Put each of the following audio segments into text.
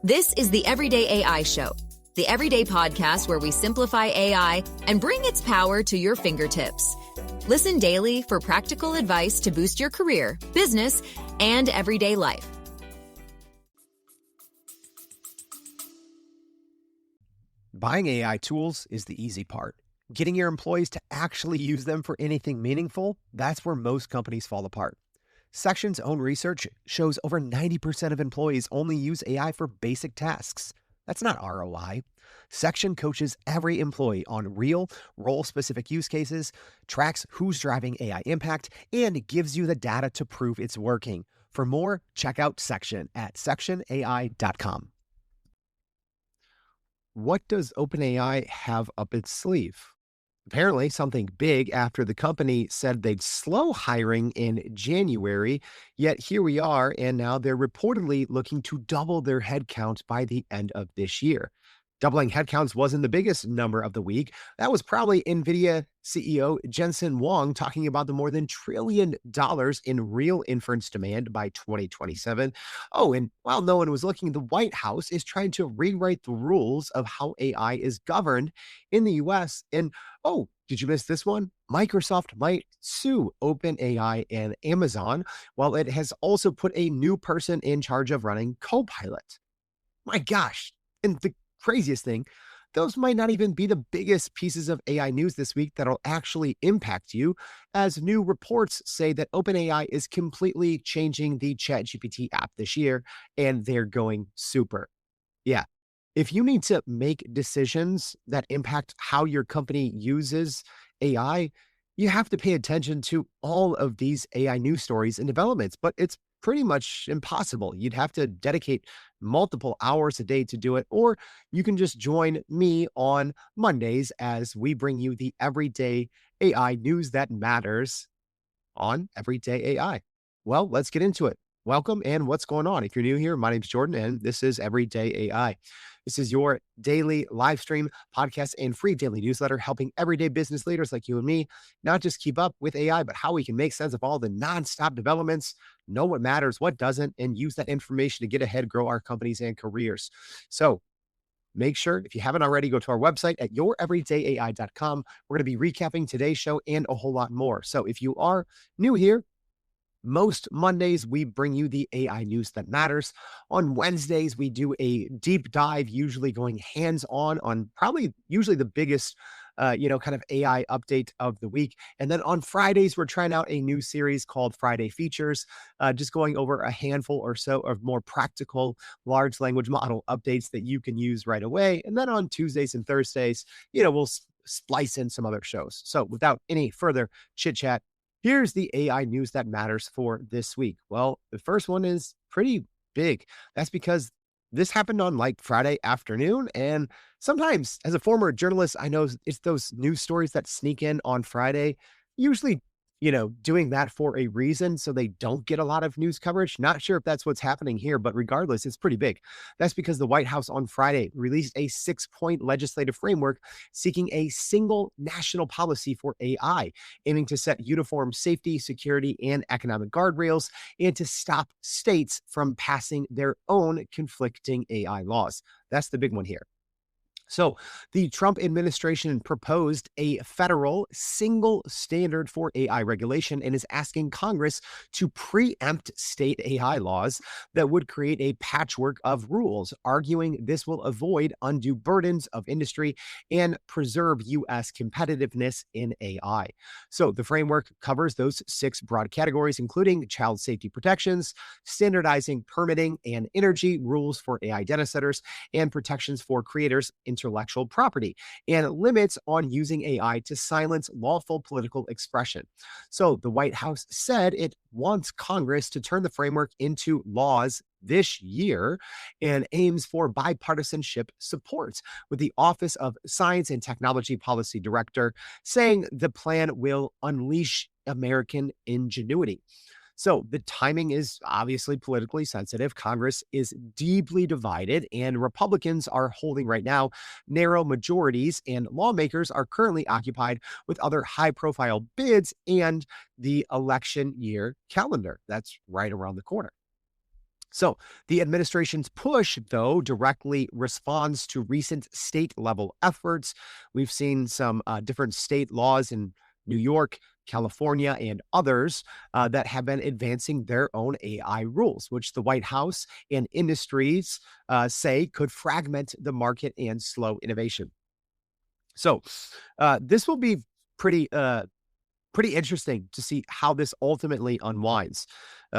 This is the Everyday AI Show, the everyday podcast where we simplify AI and bring its power to your fingertips. Listen daily for practical advice to boost your career, business, and everyday life. Buying AI tools is the easy part. Getting your employees to actually use them for anything meaningful, that's where most companies fall apart. Section's own research shows over 90% of employees only use AI for basic tasks. That's not ROI. Section coaches every employee on real, role-specific use cases, tracks who's driving AI impact, and gives you the data to prove it's working. For more, check out Section at sectionai.com. What does OpenAI have up its sleeve? Apparently, something big after the company said they'd slow hiring in January, yet here we are, and now they're reportedly looking to double their headcount by the end of this year. Doubling headcounts wasn't the biggest number of the week. That was probably NVIDIA CEO Jensen Huang talking about the more than $1 trillion in real inference demand by 2027. Oh, and while no one was looking, the White House is trying to rewrite the rules of how AI is governed in the US. And oh, did you miss this one? Microsoft might sue OpenAI and Amazon, while it has also put a new person in charge of running Copilot. My gosh. And the craziest thing, those might not even be the biggest pieces of AI news this week that'll actually impact you, as new reports say that OpenAI is completely changing the ChatGPT app this year, and they're going super. Yeah. If you need to make decisions that impact how your company uses AI, you have to pay attention to all of these AI news stories and developments, but it's pretty much impossible. You'd have to dedicate multiple hours a day to do it, or you can just join me on Mondays as we bring you the everyday AI news that matters on Everyday AI. Well, let's get into it. Welcome and what's going on? If you're new here, my name's Jordan and this is Everyday AI. This is your daily live stream, podcast, and free daily newsletter helping everyday business leaders like you and me not just keep up with AI, but how we can make sense of all the nonstop developments, know what matters, what doesn't, and use that information to get ahead, grow our companies and careers. So make sure, if you haven't already, go to our website at youreverydayai.com. We're going to be recapping today's show and a whole lot more. So if you are new here, most Mondays, we bring you the AI news that matters. On Wednesdays, we do a deep dive, usually going hands-on on usually the biggest, kind of AI update of the week. And then on Fridays, we're trying out a new series called Friday Features, just going over a handful or so of more practical large language model updates that you can use right away. And then on Tuesdays and Thursdays, we'll splice in some other shows. So without any further chit-chat, here's the AI news that matters for this week. Well, the first one is pretty big. That's because this happened on Friday afternoon. And sometimes as a former journalist, I know it's those news stories that sneak in on Friday, usually, doing that for a reason so they don't get a lot of news coverage. Not sure if that's what's happening here, but regardless, it's pretty big. That's because the White House on Friday released a 6-point legislative framework seeking a single national policy for AI, aiming to set uniform safety, security, and economic guardrails, and to stop states from passing their own conflicting AI laws. That's the big one here. So the Trump administration proposed a federal single standard for AI regulation and is asking Congress to preempt state AI laws that would create a patchwork of rules, arguing this will avoid undue burdens of industry and preserve U.S. competitiveness in AI. So the framework covers those 6 broad categories, including child safety protections, standardizing permitting and energy rules for AI data centers, and protections for creators' intellectual property, and limits on using AI to silence lawful political expression. So the White House said it wants Congress to turn the framework into laws this year and aims for bipartisanship support, with the Office of Science and Technology Policy Director saying the plan will unleash American ingenuity. So the timing is obviously politically sensitive. Congress is deeply divided, and Republicans are holding right now narrow majorities, and lawmakers are currently occupied with other high-profile bids and the election year calendar. That's right around the corner. So the administration's push, though, directly responds to recent state level efforts. We've seen some different state laws in New York, California, and others that have been advancing their own AI rules, which the White House and industries say could fragment the market and slow innovation. So this will be pretty pretty interesting to see how this ultimately unwinds.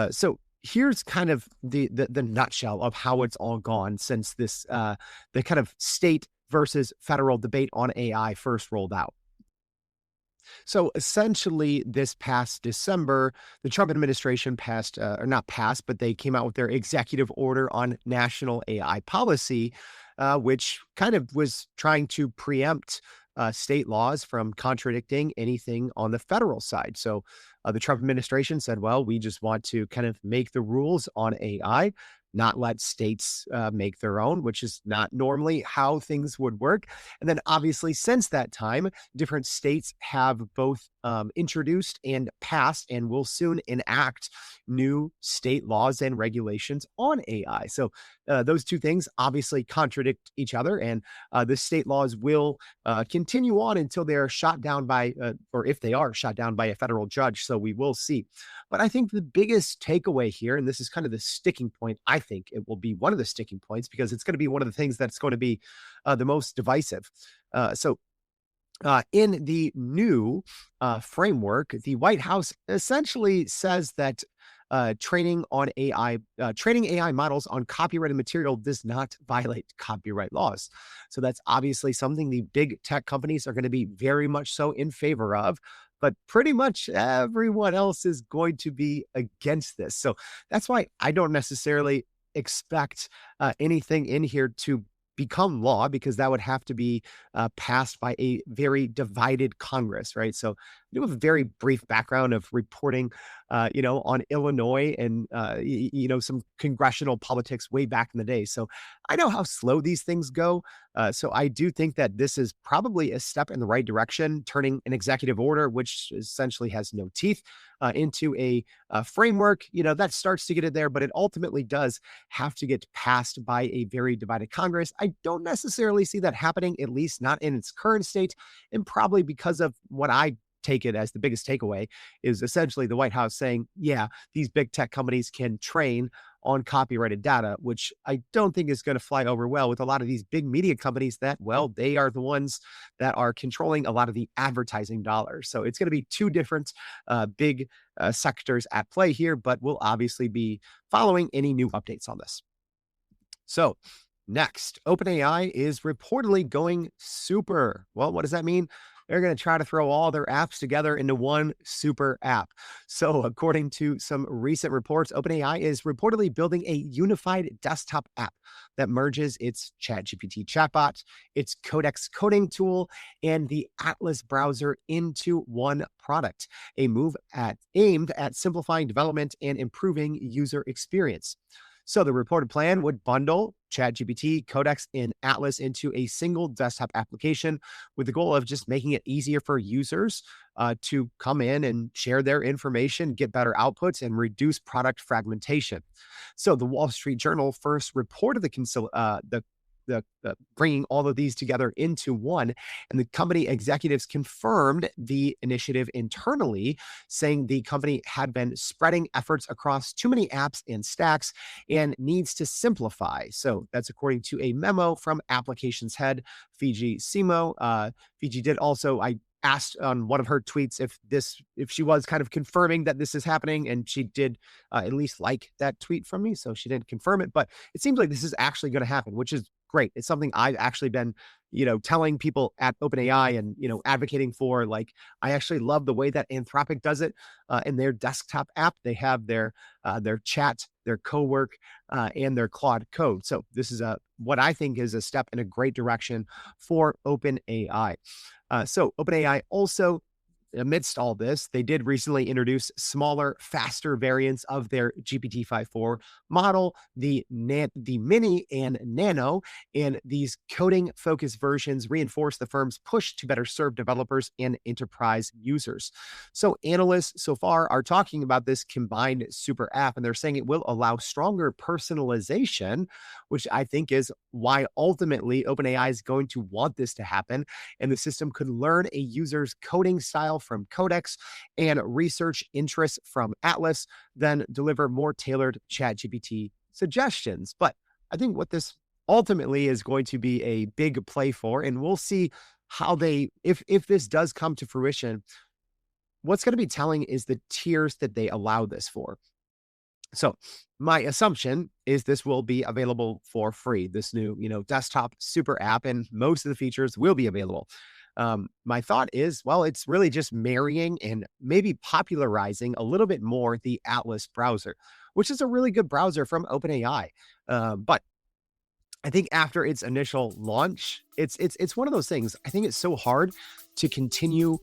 So here's kind of the nutshell of how it's all gone since this the kind of state versus federal debate on AI first rolled out. So essentially, this past December, the Trump administration passed, or not passed, but they came out with their executive order on national AI policy, which kind of was trying to preempt state laws from contradicting anything on the federal side. So the Trump administration said, well, we just want to kind of make the rules on AI, not let states make their own, which is not normally how things would work. And then obviously, since that time, different states have both introduced and passed and will soon enact new state laws and regulations on AI. So those two things obviously contradict each other, and the state laws will continue on until they are shot down by, or if they are shot down by a federal judge. So we will see. But I think the biggest takeaway here, and this is kind of the sticking point, I think it will be one of the sticking points because it's going to be one of the things that's going to be the most divisive. In the new framework, the White House essentially says that training AI models on copyrighted material does not violate copyright laws. So that's obviously something the big tech companies are going to be very much so in favor of. But pretty much everyone else is going to be against this. So that's why I don't necessarily expect anything in here to become law, because that would have to be passed by a very divided Congress, right? So I do have a very brief background of reporting, on Illinois and, some congressional politics way back in the day. So I know how slow these things go. So I do think that this is probably a step in the right direction, turning an executive order, which essentially has no teeth, into a framework, that starts to get it there, but it ultimately does have to get passed by a very divided Congress. I don't necessarily see that happening, at least not in its current state, and probably because of what I take it as the biggest takeaway is essentially the White House saying, yeah, these big tech companies can train on copyrighted data, which I don't think is going to fly over well with a lot of these big media companies that, well, they are the ones that are controlling a lot of the advertising dollars. So it's going to be two different big sectors at play here, but we'll obviously be following any new updates on this. So next, OpenAI is reportedly going super. Well, what does that mean? They're going to try to throw all their apps together into one super app. So according to some recent reports, OpenAI is reportedly building a unified desktop app that merges its ChatGPT chatbot, its Codex coding tool, and the Atlas browser into one product, a move aimed at simplifying development and improving user experience. So the reported plan would bundle ChatGPT, Codex, and Atlas into a single desktop application with the goal of just making it easier for users to come in and share their information, get better outputs, and reduce product fragmentation. So the Wall Street Journal first reported the bringing all of these together into one. And the company executives confirmed the initiative internally, saying the company had been spreading efforts across too many apps and stacks and needs to simplify. So that's according to a memo from applications head Fiji Simo. Fiji did also, I asked on one of her tweets if she was kind of confirming that this is happening, and she did at least like that tweet from me, so she didn't confirm it, but it seems like this is actually going to happen, which is great. It's something I've actually been telling people at OpenAI and advocating for. Like, I actually love the way that Anthropic does it in their desktop app. They have their chat, their co-work, and their Claude code. So this is what I think is a step in a great direction for OpenAI. So OpenAI also amidst all this, they did recently introduce smaller, faster variants of their GPT-5.4 model, the Mini and Nano, and these coding-focused versions reinforce the firm's push to better serve developers and enterprise users. So analysts so far are talking about this combined super app, and they're saying it will allow stronger personalization, which I think is why ultimately OpenAI is going to want this to happen. And the system could learn a user's coding style from Codex and research interests from Atlas, then deliver more tailored ChatGPT suggestions. But I think what this ultimately is going to be a big play for, and we'll see how they, if this does come to fruition, what's going to be telling is the tiers that they allow this for. So my assumption is this will be available for free, this new, desktop super app, and most of the features will be available. My thought is, well, it's really just marrying and maybe popularizing a little bit more the Atlas browser, which is a really good browser from OpenAI. But I think after its initial launch, it's one of those things. I think it's so hard to continue.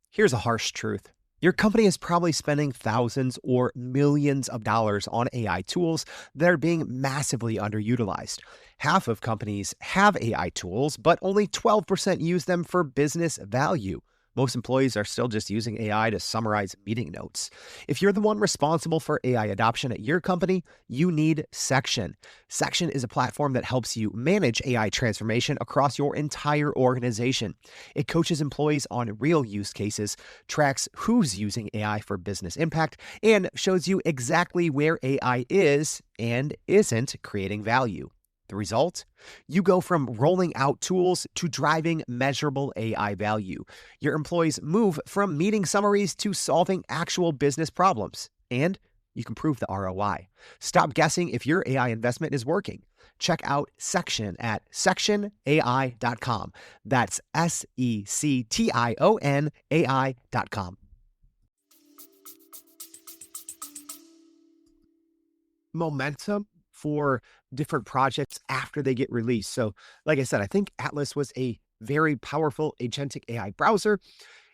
Here's a harsh truth. Your company is probably spending thousands or millions of dollars on AI tools that are being massively underutilized. Half of companies have AI tools, but only 12% use them for business value. Most employees are still just using AI to summarize meeting notes. If you're the one responsible for AI adoption at your company, you need Section. Section is a platform that helps you manage AI transformation across your entire organization. It coaches employees on real use cases, tracks who's using AI for business impact, and shows you exactly where AI is and isn't creating value. The result? You go from rolling out tools to driving measurable AI value. Your employees move from meeting summaries to solving actual business problems. And you can prove the ROI. Stop guessing if your AI investment is working. Check out Section at sectionai.com. That's SECTION AI.com. Momentum for different projects after they get released. So, like I said, I think Atlas was a very powerful agentic AI browser,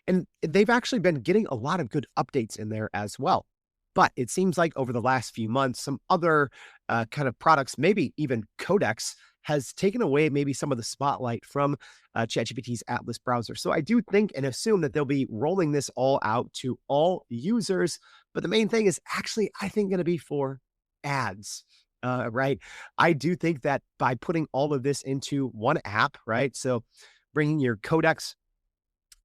and they've actually been getting a lot of good updates in there as well. But it seems like over the last few months, some other kind of products, maybe even Codex, has taken away maybe some of the spotlight from ChatGPT's Atlas browser. So I do think and assume that they'll be rolling this all out to all users. But the main thing is actually, I think, going to be for ads. Right. I do think that by putting all of this into one app, right? So bringing your Codex,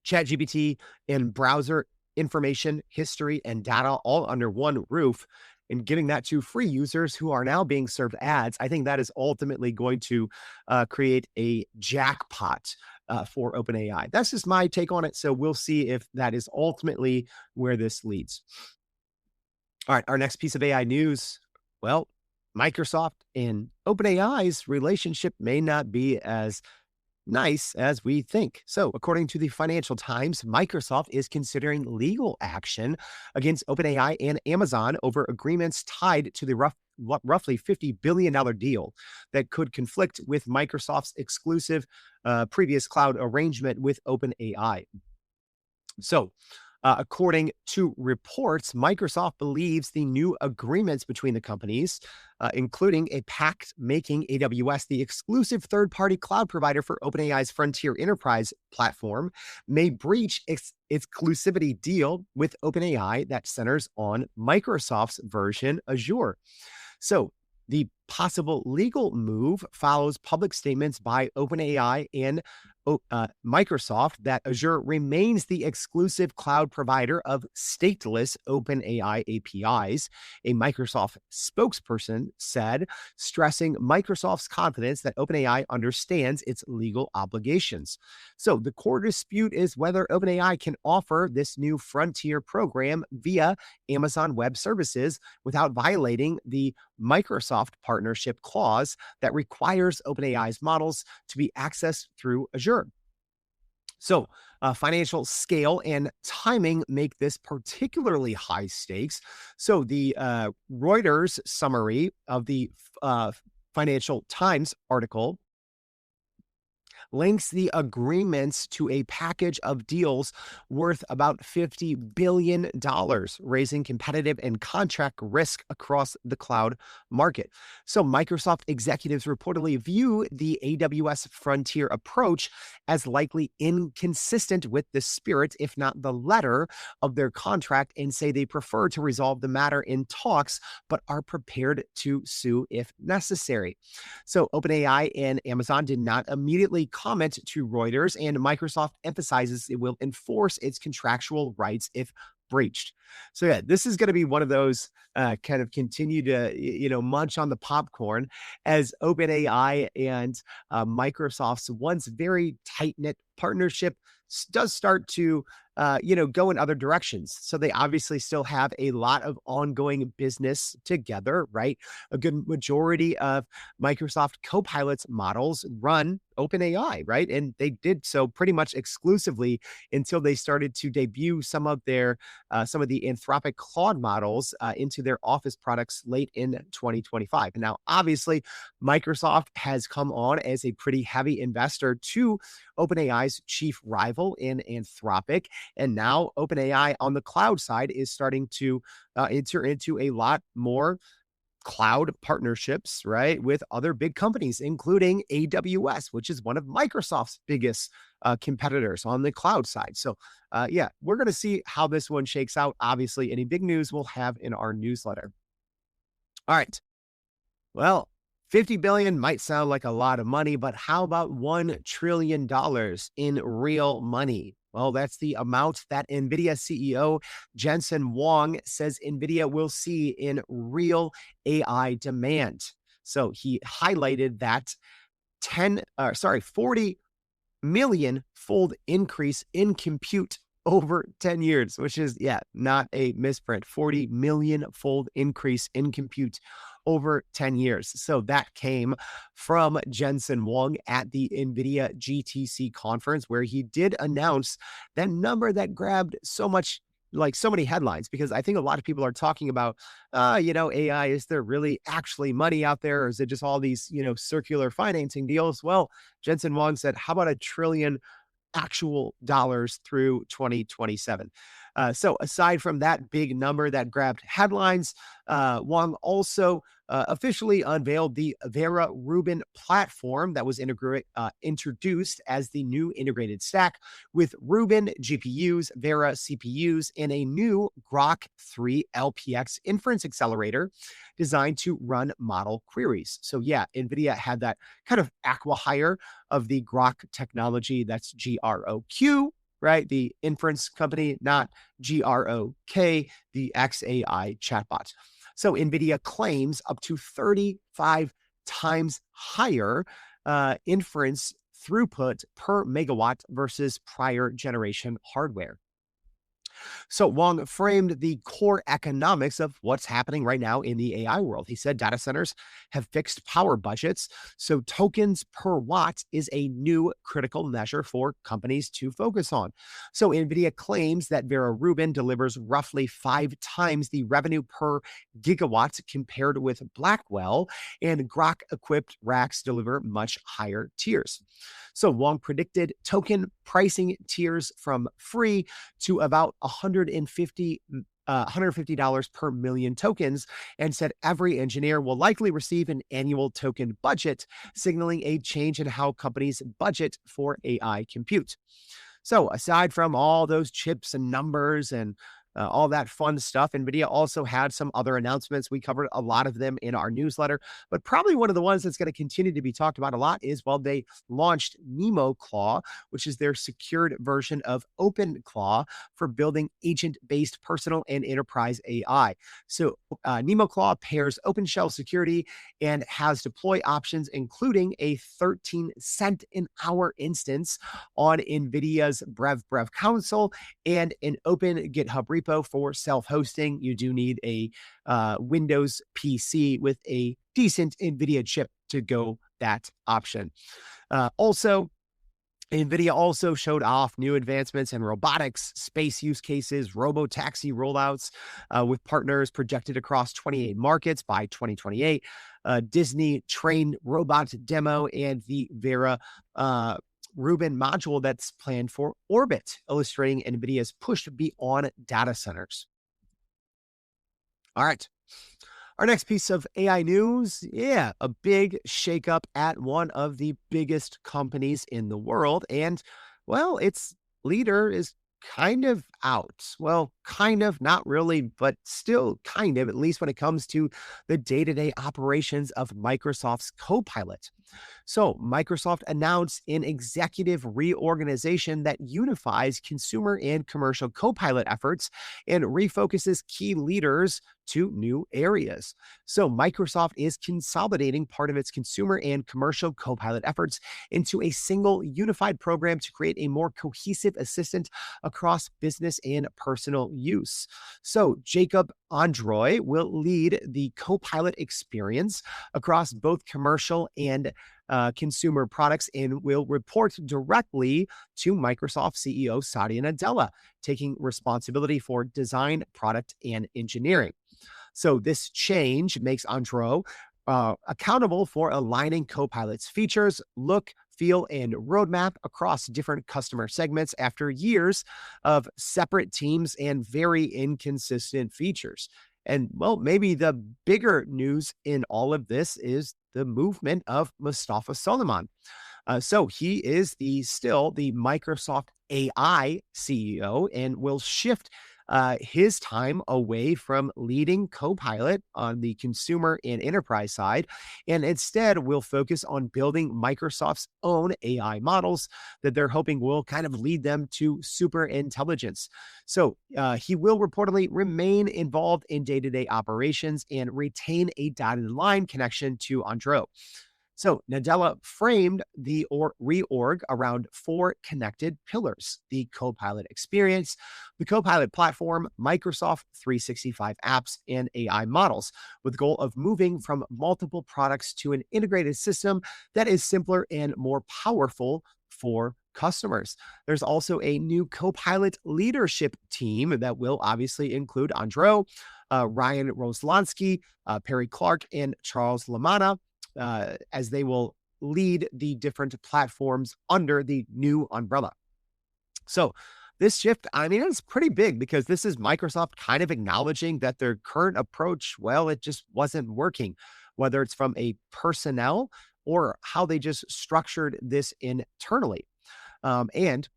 ChatGPT, and browser information, history, and data all under one roof and giving that to free users who are now being served ads, I think that is ultimately going to create a jackpot for OpenAI. That's just my take on it. So we'll see if that is ultimately where this leads. All right. Our next piece of AI news. Well, Microsoft and OpenAI's relationship may not be as nice as we think. So, according to the Financial Times, Microsoft is considering legal action against OpenAI and Amazon over agreements tied to the roughly $50 billion deal that could conflict with Microsoft's exclusive previous cloud arrangement with OpenAI. So, according to reports, Microsoft believes the new agreements between the companies, including a pact making AWS the exclusive third-party cloud provider for OpenAI's Frontier Enterprise platform, may breach its exclusivity deal with OpenAI that centers on Microsoft's version Azure. So, the possible legal move follows public statements by OpenAI and Microsoft that Azure remains the exclusive cloud provider of stateless OpenAI APIs, a Microsoft spokesperson said, stressing Microsoft's confidence that OpenAI understands its legal obligations. So the core dispute is whether OpenAI can offer this new frontier program via Amazon Web Services without violating the Microsoft partnership clause that requires OpenAI's models to be accessed through Azure. So, financial scale and timing make this particularly high stakes. So, the Reuters summary of the Financial Times article links the agreements to a package of deals worth about $50 billion, raising competitive and contract risk across the cloud market. So, Microsoft executives reportedly view the AWS frontier approach as likely inconsistent with the spirit, if not the letter, of their contract, and say they prefer to resolve the matter in talks, but are prepared to sue if necessary. So, OpenAI and Amazon did not immediately comment to Reuters, and Microsoft emphasizes it will enforce its contractual rights if breached. So, yeah, this is going to be one of those kind of continue to, munch on the popcorn as OpenAI and Microsoft's once very tight knit partnership does start to, go in other directions. So they obviously still have a lot of ongoing business together, right? A good majority of Microsoft Copilot's models run OpenAI, right? And they did so pretty much exclusively until they started to debut some of the Anthropic Claude models into their Office products late in 2025. And now, obviously, Microsoft has come on as a pretty heavy investor to OpenAI's chief rival in Anthropic. And now OpenAI on the cloud side is starting to enter into a lot more cloud partnerships, right, with other big companies, including AWS, which is one of Microsoft's biggest competitors on the cloud side. So, yeah, we're going to see how this one shakes out. Obviously, any big news we'll have in our newsletter. All right. Well, 50 billion might sound like a lot of money, but how about $1 trillion in real money? Well, that's the amount that NVIDIA CEO Jensen Huang says NVIDIA will see in real AI demand. So he highlighted that 40 million fold increase in compute over 10 years, which is, not a misprint. 40 million fold increase in compute over 10 years. So that came from Jensen Huang at the NVIDIA GTC conference, where he did announce that number that grabbed so many headlines, because I think a lot of people are talking about, AI, is there really actually money out there? Or is it just all these, circular financing deals? Well, Jensen Huang said, how about $1 trillion actual dollars through 2027. So aside from that big number that grabbed headlines, Huang also officially unveiled the Vera Rubin platform that was introduced as the new integrated stack with Rubin GPUs, Vera CPUs, and a new Groq 3 LPX inference accelerator designed to run model queries. So yeah, NVIDIA had that kind of acqui-hire of the Groq technology. That's Groq, right? The inference company, not Grok, the XAI chatbot. So NVIDIA claims up to 35 times higher inference throughput per megawatt versus prior generation hardware. So Huang framed the core economics of what's happening right now in the AI world. He said data centers have fixed power budgets, so tokens per watt is a new critical measure for companies to focus on. So NVIDIA claims that Vera Rubin delivers roughly 5 times the revenue per gigawatt compared with Blackwell, and Groq-equipped racks deliver much higher tiers. So Huang predicted token pricing tiers from free to about $150 per million tokens, and said every engineer will likely receive an annual token budget, signaling a change in how companies budget for AI compute. So aside from all those chips and numbers and all that fun stuff, NVIDIA also had some other announcements. We covered a lot of them in our newsletter, but probably one of the ones that's going to continue to be talked about a lot is, well, they launched NemoClaw, which is their secured version of OpenClaw for building agent-based personal and enterprise AI. So NemoClaw pairs OpenShell security and has deploy options, including a 13-cent an hour instance on NVIDIA's Brev console and an open GitHub repo for self-hosting. You do need a Windows PC with a decent NVIDIA chip to go that option. Also, NVIDIA also showed off new advancements in robotics, space use cases, robo-taxi rollouts with partners projected across 28 markets by 2028. Disney trained robot demo and the Vera uh, Rubin module that's planned for orbit, illustrating NVIDIA's push beyond data centers. All right. Our next piece of AI news, yeah, a big shakeup at one of the biggest companies in the world. And, well, its leader is kind of out. Well, kind of, not really, but still kind of, at least when it comes to the day to day operations of Microsoft's Copilot. So, Microsoft announced an executive reorganization that unifies consumer and commercial Copilot efforts and refocuses key leaders to new areas. So, Microsoft is consolidating part of its consumer and commercial Copilot efforts into a single unified program to create a more cohesive assistant across business and personal use. So, Jacob Androy will lead the Copilot experience across both commercial and consumer products and will report directly to Microsoft CEO Satya Nadella, taking responsibility for design, product, and engineering. So this change makes Andro accountable for aligning Copilot's features, look, feel, and roadmap across different customer segments after years of separate teams and very inconsistent features. And well, maybe the bigger news in all of this is the movement of Mustafa Solomon. So he is still the Microsoft AI CEO and will shift his time away from leading Copilot on the consumer and enterprise side, and instead will focus on building Microsoft's own AI models that they're hoping will kind of lead them to super intelligence. So he will reportedly remain involved in day-to-day operations and retain a dotted line connection to Andro. So Nadella framed the reorg around four connected pillars: the Copilot experience, the Copilot platform, Microsoft 365 apps, and AI models, with the goal of moving from multiple products to an integrated system that is simpler and more powerful for customers. There's also a new Copilot leadership team that will obviously include Andro, Ryan Roslansky, Perry Clark, and Charles Lamanna, as they will lead the different platforms under the new umbrella. So this shift, I mean, it's pretty big because this is Microsoft kind of acknowledging that their current approach, well, it just wasn't working, whether it's from a personnel or how they just structured this internally. And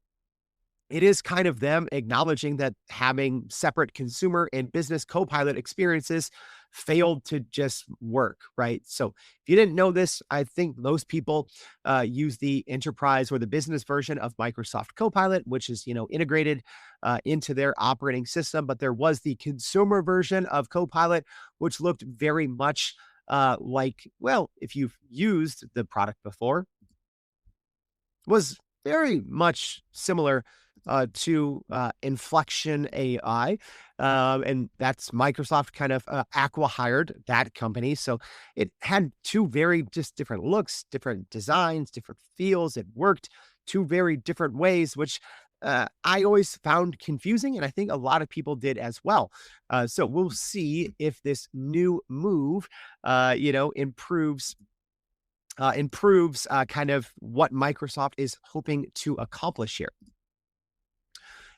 it is kind of them acknowledging that having separate consumer and business Copilot experiences failed to just work, right? So if you didn't know this, I think most people use the enterprise or the business version of Microsoft Copilot, which is, integrated into their operating system. But there was the consumer version of Copilot, which looked very much like, well, if you've used the product before, was very much similar to Inflection AI. And that's Microsoft kind of acqui-hired that company. So it had two very just different looks, different designs, different feels. It worked two very different ways, which I always found confusing. And I think a lot of people did as well. So we'll see if this new move, improves kind of what Microsoft is hoping to accomplish here.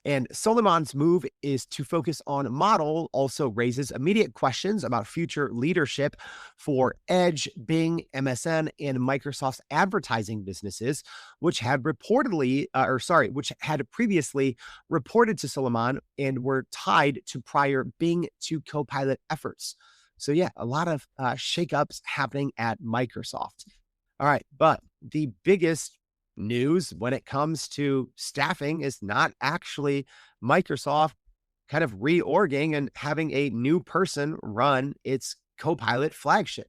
And Solomon's move is to focus on model also raises immediate questions about future leadership for Edge, Bing, MSN, and Microsoft's advertising businesses, which had which had previously reported to Solomon and were tied to prior Bing to Copilot efforts. So yeah, a lot of shakeups happening at Microsoft. All right, but the biggest news when it comes to staffing is not actually Microsoft kind of reorging and having a new person run its Copilot flagship.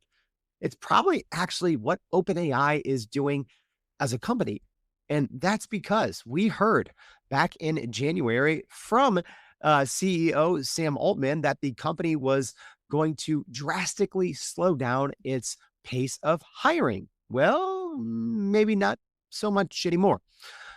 It's probably actually what OpenAI is doing as a company. And that's because we heard back in January from CEO Sam Altman that the company was going to drastically slow down its pace of hiring. Well, maybe not so much anymore.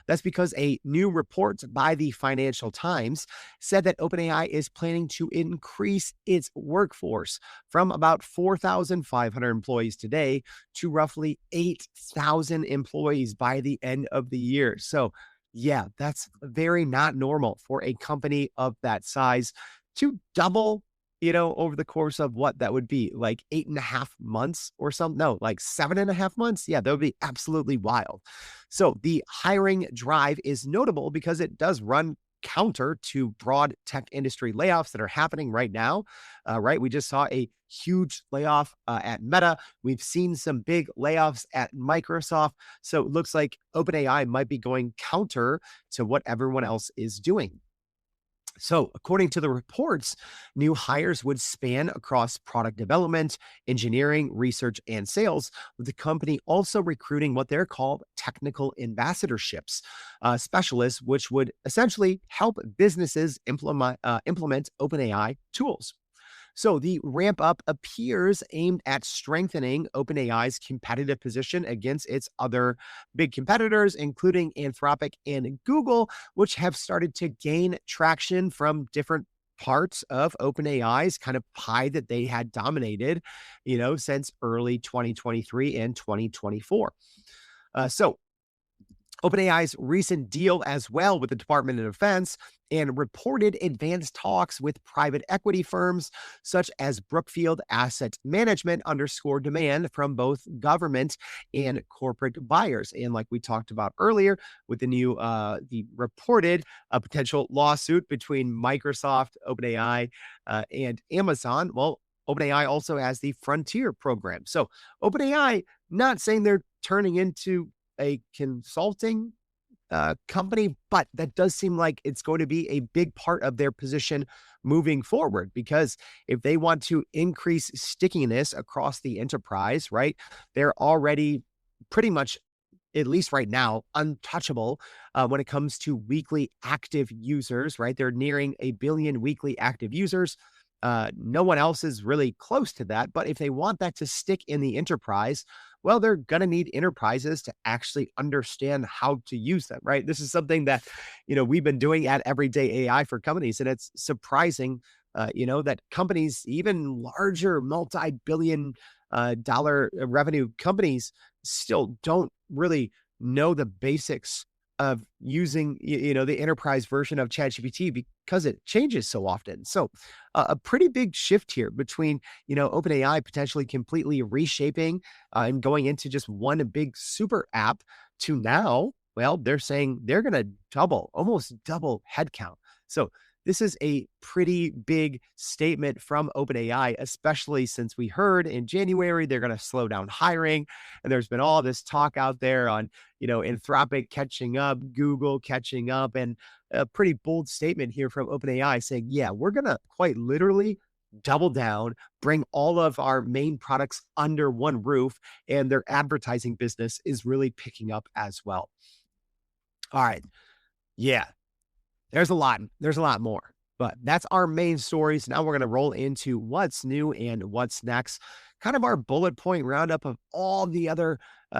That's because a new report by the Financial Times said that OpenAI is planning to increase its workforce from about 4,500 employees today to roughly 8,000 employees by the end of the year. So, yeah, that's very not normal for a company of that size to double, over the course of what that would be like 8.5 months or something. No, like 7.5 months. Yeah, that would be absolutely wild. So the hiring drive is notable because it does run counter to broad tech industry layoffs that are happening right now. Right. We just saw a huge layoff at Meta. We've seen some big layoffs at Microsoft. So it looks like OpenAI might be going counter to what everyone else is doing. So, according to the reports, new hires would span across product development, engineering, research, and sales, with the company also recruiting what they're called technical ambassadorships, specialists, which would essentially help businesses implement OpenAI tools. So the ramp up appears aimed at strengthening OpenAI's competitive position against its other big competitors, including Anthropic and Google, which have started to gain traction from different parts of OpenAI's kind of pie that they had dominated, since early 2023 and 2024. So OpenAI's recent deal as well with the Department of Defense and reported advanced talks with private equity firms such as Brookfield Asset Management underscore demand from both government and corporate buyers. And like we talked about earlier with the reported potential lawsuit between Microsoft, OpenAI, and Amazon, well, OpenAI also has the Frontier program. So OpenAI, not saying they're turning into a consulting company, but that does seem like it's going to be a big part of their position moving forward, because if they want to increase stickiness across the enterprise, right, they're already pretty much, at least right now, untouchable when it comes to weekly active users, right? They're nearing 1 billion weekly active users. No one else is really close to that. But if they want that to stick in the enterprise, well, they're going to need enterprises to actually understand how to use them, right? This is something that, we've been doing at Everyday AI for companies. And it's surprising, that companies, even larger multi-billion dollar revenue companies, still don't really know the basics of using, the enterprise version of ChatGPT because it changes so often. So a pretty big shift here between, OpenAI potentially completely reshaping and going into just one big super app to now, well, they're saying they're going to almost double headcount. So this is a pretty big statement from OpenAI, especially since we heard in January they're going to slow down hiring. And there's been all this talk out there on, Anthropic catching up, Google catching up, and a pretty bold statement here from OpenAI saying, yeah, we're going to quite literally double down, bring all of our main products under one roof, and their advertising business is really picking up as well. All right. Yeah. There's a lot more, but that's our main stories. Now we're going to roll into what's new and what's next. Kind of our bullet point roundup of all the other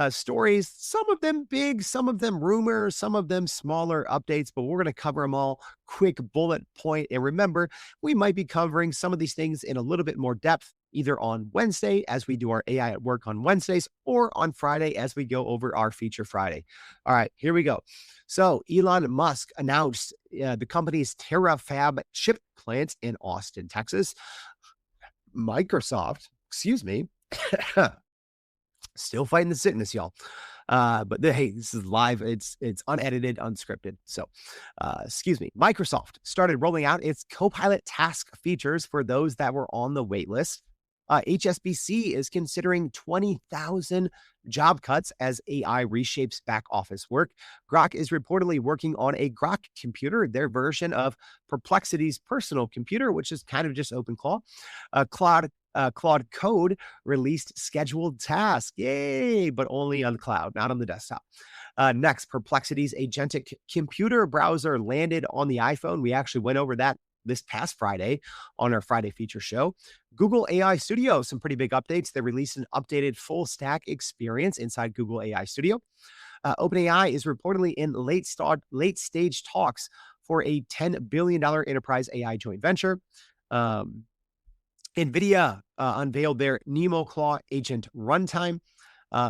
stories, some of them big, some of them rumors, some of them smaller updates, but we're going to cover them all quick bullet point. And remember, we might be covering some of these things in a little bit more depth, either on Wednesday as we do our AI at Work on Wednesdays, or on Friday as we go over our Feature Friday. All right, here we go. So Elon Musk announced the company's TerraFab chip plant in Austin, Texas. Microsoft, still fighting the sickness, y'all. But hey, this is live. It's unedited, unscripted. So, Microsoft started rolling out its Copilot task features for those that were on the wait list. HSBC is considering 20,000 job cuts as AI reshapes back office work. Groq is reportedly working on a Groq computer, their version of Perplexity's personal computer, which is kind of just OpenClaw. Claude Code released scheduled tasks. Yay, but only on the cloud, not on the desktop. Next, Perplexity's agentic computer browser landed on the iPhone. We actually went over that this past Friday on our Friday feature show. Google AI Studio, some pretty big updates. They released an updated full stack experience inside Google AI Studio. OpenAI is reportedly in late-stage talks for a $10 billion enterprise AI joint venture. Um, NVIDIA unveiled their Nemo Claw agent runtime.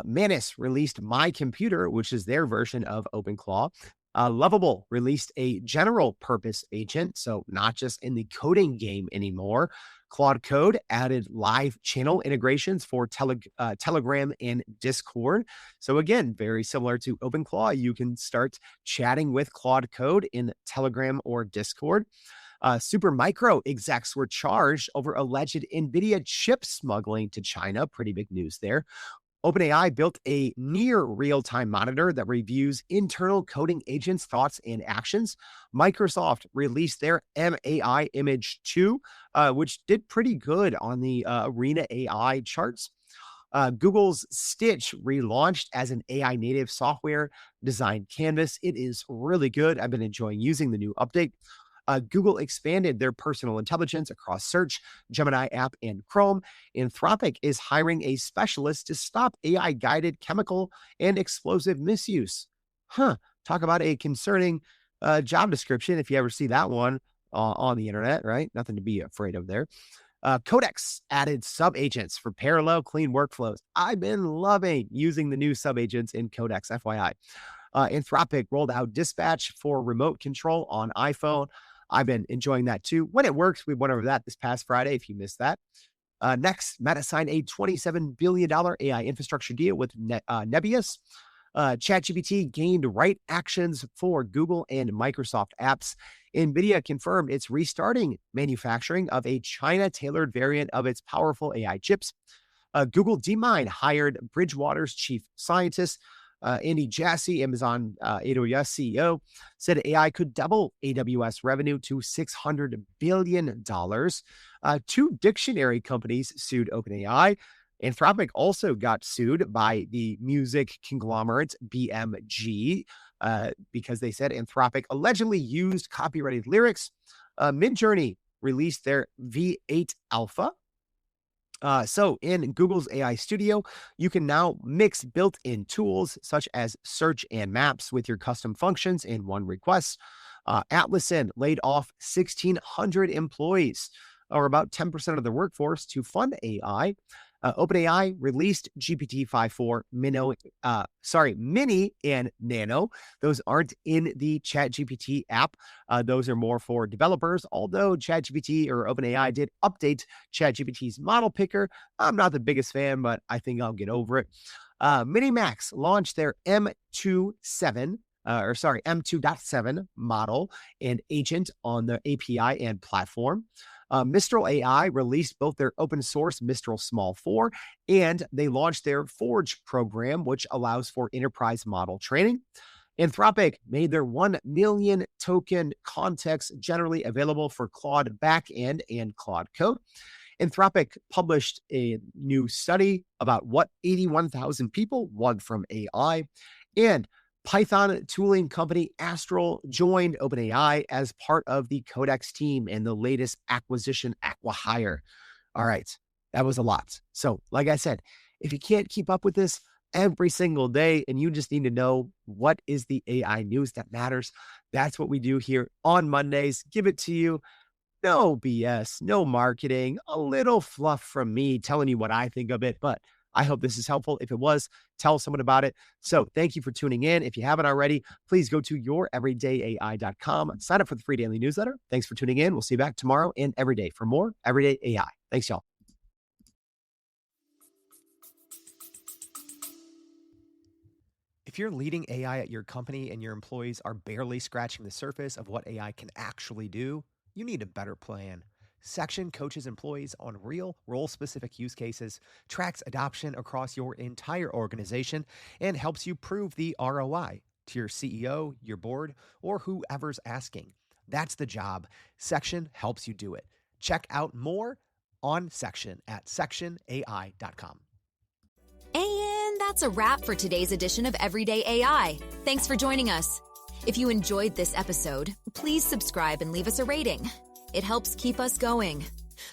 Manus released My Computer, which is their version of OpenClaw. Lovable released a general purpose agent, so not just in the coding game anymore. Claude Code added live channel integrations for Telegram and Discord. So again, very similar to OpenClaw, you can start chatting with Claude Code in Telegram or Discord. Supermicro execs were charged over alleged NVIDIA chip smuggling to China. Pretty big news there. OpenAI built a near real-time monitor that reviews internal coding agents' thoughts and actions. Microsoft released their MAI Image 2, which did pretty good on the Arena AI charts. Google's Stitch relaunched as an AI native software design canvas. It is really good. I've been enjoying using the new update. Google expanded their personal intelligence across Search, Gemini app, and Chrome. Anthropic is hiring a specialist to stop AI-guided chemical and explosive misuse. Talk about a concerning job description if you ever see that one on the internet, right? Nothing to be afraid of there. Codex added sub-agents for parallel clean workflows. I've been loving using the new sub-agents in Codex, FYI. Anthropic rolled out Dispatch for remote control on iPhone. I've been enjoying that too. When it works, we went over that this past Friday, if you missed that. Next, Meta signed a $27 billion AI infrastructure deal with Nebius. ChatGPT gained right actions for Google and Microsoft apps. NVIDIA confirmed it's restarting manufacturing of a China-tailored variant of its powerful AI chips. Google DeepMind hired Bridgewater's chief scientist. Andy Jassy, Amazon AWS CEO, said AI could double AWS revenue to $600 billion. Two dictionary companies sued OpenAI. Anthropic also got sued by the music conglomerate BMG because they said Anthropic allegedly used copyrighted lyrics. Midjourney released their V8 Alpha. So in Google's AI Studio, you can now mix built-in tools such as search and maps with your custom functions in one request. Atlassian laid off 1,600 employees, or about 10% of their workforce, to fund AI. OpenAI released GPT-5.4 Mini and Nano. Those aren't in the ChatGPT app. Those are more for developers, although ChatGPT or OpenAI did update ChatGPT's model picker. I'm not the biggest fan, but I think I'll get over it. Minimax launched their M2.7 model and agent on the API and platform. Mistral AI released both their open source Mistral Small 4 and they launched their Forge program, which allows for enterprise model training. Anthropic made their 1 million token context generally available for Claude backend and Claude Code. Anthropic published a new study about what 81,000 people want from AI. And Python tooling company Astral joined OpenAI as part of the Codex team in the latest acquisition, acqui-hire. All right, that was a lot. So, like I said, if you can't keep up with this every single day and you just need to know what is the AI news that matters, that's what we do here on Mondays. Give it to you. No BS, no marketing, a little fluff from me telling you what I think of it, but I hope this is helpful. If it was, tell someone about it. So thank you for tuning in. If you haven't already, please go to youreverydayai.com. Sign up for the free daily newsletter. Thanks for tuning in. We'll see you back tomorrow and every day for more Everyday AI. Thanks, y'all. If you're leading AI at your company and your employees are barely scratching the surface of what AI can actually do, you need a better plan. Section coaches employees on real role-specific use cases, tracks adoption across your entire organization, and helps you prove the ROI to your CEO, your board, or whoever's asking. That's the job. Section helps you do it. Check out more on Section at sectionai.com. And that's a wrap for today's edition of Everyday AI. Thanks for joining us. If you enjoyed this episode, please subscribe and leave us a rating. It helps keep us going.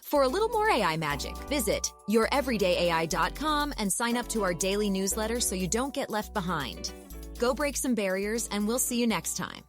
For a little more AI magic, visit youreverydayai.com and sign up to our daily newsletter so you don't get left behind. Go break some barriers, and we'll see you next time.